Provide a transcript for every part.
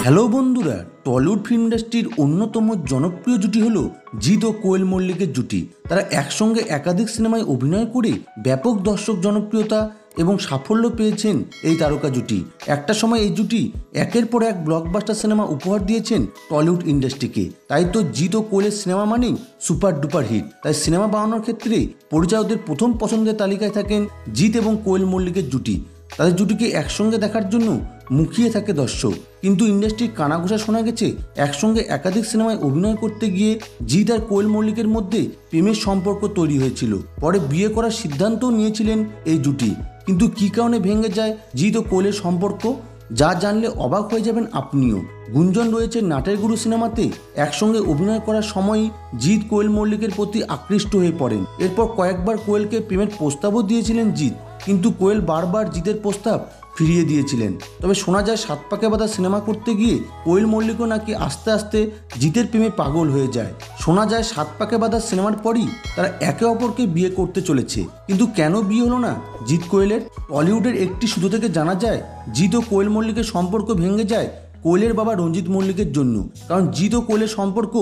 Hello বন্ধুরা, Tollywood film ইন্ডাস্ট্রির অন্যতম জনপ্রিয় জুটি হলো জিৎ ও কোয়েল মল্লিকের জুটি। তারা একসঙ্গে একাধিক সিনেমায় অভিনয় করে ব্যাপক দর্শক জনপ্রিয়তা এবং সাফল্য পেয়েছেন। এই তারকা জুটি একটা সময় এই জুটি একের পর এক ব্লকবাস্টার সিনেমা উপহার দিয়েছেন টলিউড ইন্ডাস্ট্রিকে। তাই তো জিৎ ও কোয়েলের সিনেমা মানেই সুপার ডুপার হিট। তাই সিনেমা বানানোর ক্ষেত্রে পরিচালকদের প্রথম পছন্দের তালিকায় থাকেন জিৎ এবং কোয়েল মল্লিকের জুটি। তাদের জুটিকে একসঙ্গে দেখার জন্য মুখিয়ে থাকে দর্শক। কিন্তু ইন্ডাস্ট্রির কানাঘোষা শোনা গেছে একসঙ্গে একাধিক সিনেমায় অভিনয় করতে গিয়ে জিৎ আর কোয়েল মল্লিকের মধ্যে প্রেমের সম্পর্ক তৈরি হয়েছিল। পরে বিয়ে করার সিদ্ধান্তও নিয়েছিলেন এই জুটি। কিন্তু কী কারণে ভেঙে যায় জিৎ ও কোয়েলের সম্পর্ক, যা জানলে অবাক হয়ে যাবেন আপনিও। গুঞ্জন রয়েছে নাটের গুরু সিনেমাতে একসঙ্গে অভিনয় করার সময়ই জিৎ কোয়েল মল্লিকের প্রতি আকৃষ্ট হয়ে পড়েন। এরপর কয়েকবার কোয়েলকে প্রেমের প্রস্তাবও দিয়েছিলেন জিৎ, কিন্তু কোয়েল বারবার জিতের প্রস্তাব ফিরিয়ে দিয়েছিলেন। তবে শোনা যায় সাত পাকে বাঁধা সিনেমা করতে গিয়ে কোয়েল মল্লিকও নাকি আস্তে আস্তে জিতের প্রেমে পাগল হয়ে যায়। শোনা যায় সাত পাকে বাঁধা সিনেমার পরই তারা একে অপরকে বিয়ে করতে চলেছে। কিন্তু কেন বিয়ে হলো না জিৎ কোয়েলের? টলিউডের একটি সূত্র থেকে জানা যায় জিৎ ও কোয়েল মল্লিকের সম্পর্ক ভেঙে যায় কোয়েলের বাবা রঞ্জিত মল্লিকের জন্য। কারণ জিৎ ও কোয়েলের সম্পর্ক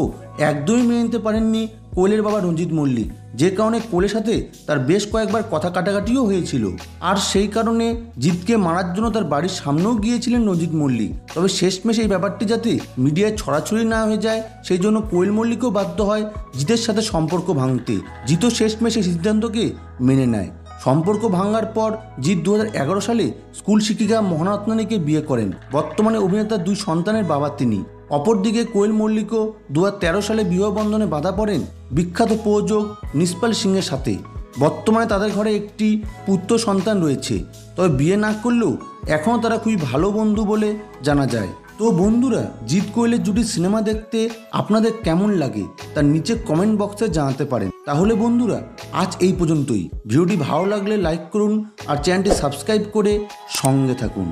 একদমই মেনে নিতে পারেননি কোয়েলের বাবা রঞ্জিত মল্লিক, যে কারণে কোয়েলের সাথে তার বেশ কয়েকবার কথা কাটাকাটিও হয়েছিল। আর সেই কারণে জিৎকে মারার জন্য তার বাড়ির সামনেও গিয়েছিলেন রঞ্জিত মল্লিক। তবে শেষমেশ এই ব্যাপারটি যাতে মিডিয়ায় ছড়াছড়ি না হয়ে যায়, সেই জন্য কোয়েল মল্লিকও বাধ্য হয় জিতের সাথে সম্পর্ক ভাঙতে। জিতও শেষমেশ এই সিদ্ধান্তকে মেনে নেয়। সম্পর্ক ভাঙার পর জিৎ 2011 সালে স্কুল শিক্ষিকা মোহনা রত্নানীকে বিয়ে করেন। বর্তমানে অভিনেতার 2 সন্তানের বাবা তিনি। অপরদিকে কোয়েল মল্লিকও 2013 সালে বিবাহ বন্ধনে বাধা পড়েন বিখ্যাত প্রযোজক নিসপাল সিংয়ের সাথে। বর্তমানে তাদের ঘরে একটি পুত্র সন্তান রয়েছে। তবে বিয়ে না করলেও এখনও তারা খুবই ভালো বন্ধু বলে জানা যায়। তো বন্ধুরা, জিৎ কোয়েলের জুটির সিনেমা দেখতে আপনাদের কেমন লাগে তার নিচে কমেন্ট বক্সে জানাতে পারেন। তাহলে বন্ধুরা, আজ এই পর্যন্তই। ভিডিওটি ভালো লাগলে লাইক করুন আর চ্যানেলটি সাবস্ক্রাইব করে সঙ্গে থাকুন।